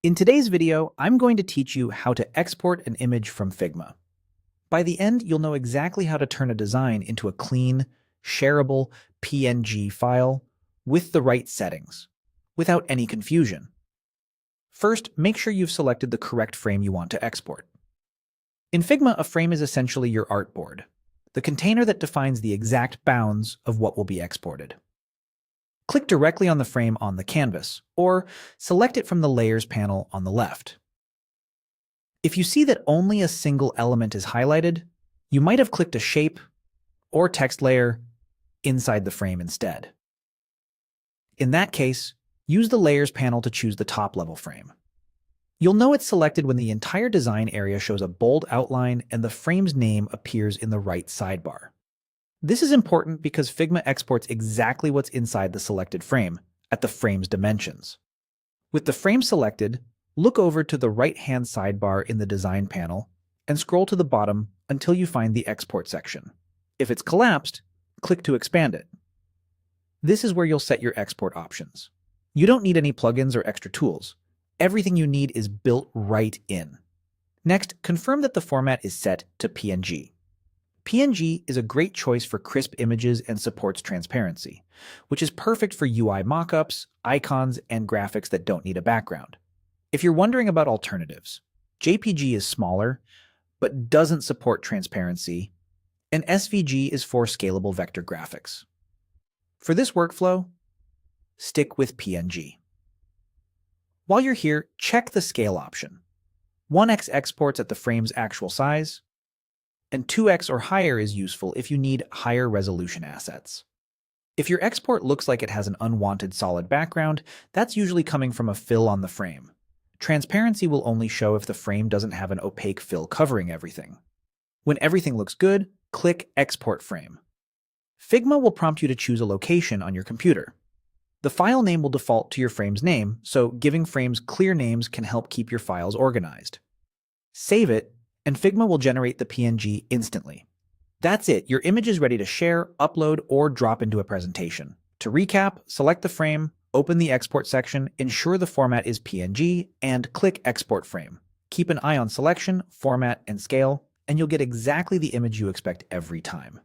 In today's video, I'm going to teach you how to export an image from Figma. By the end, you'll know exactly how to turn a design into a clean, shareable PNG file with the right settings, without any confusion. First, make sure you've selected the correct frame you want to export. In Figma, a frame is essentially your artboard, the container that defines the exact bounds of what will be exported. Click directly on the frame on the canvas, or select it from the Layers panel on the left. If you see that only a single element is highlighted, you might have clicked a shape or text layer inside the frame instead. In that case, use the Layers panel to choose the top-level frame. You'll know it's selected when the entire design area shows a bold outline and the frame's name appears in the right sidebar. This is important because Figma exports exactly what's inside the selected frame, at the frame's dimensions. With the frame selected, look over to the right-hand sidebar in the Design panel and scroll to the bottom until you find the Export section. If it's collapsed, click to expand it. This is where you'll set your export options. You don't need any plugins or extra tools. Everything you need is built right in. Next, confirm that the format is set to PNG. PNG is a great choice for crisp images and supports transparency, which is perfect for UI mockups, icons, and graphics that don't need a background. If you're wondering about alternatives, JPG is smaller, but doesn't support transparency, and SVG is for scalable vector graphics. For this workflow, stick with PNG. While you're here, check the scale option. 1x exports at the frame's actual size, and 2x or higher is useful if you need higher resolution assets. If your export looks like it has an unwanted solid background, that's usually coming from a fill on the frame. Transparency will only show if the frame doesn't have an opaque fill covering everything. When everything looks good, click Export Frame. Figma will prompt you to choose a location on your computer. The file name will default to your frame's name, so giving frames clear names can help keep your files organized. Save it, and Figma will generate the PNG instantly. That's it, your image is ready to share, upload, or drop into a presentation. To recap, select the frame, open the export section, ensure the format is PNG, and click Export Frame. Keep an eye on selection, format, and scale, and you'll get exactly the image you expect every time.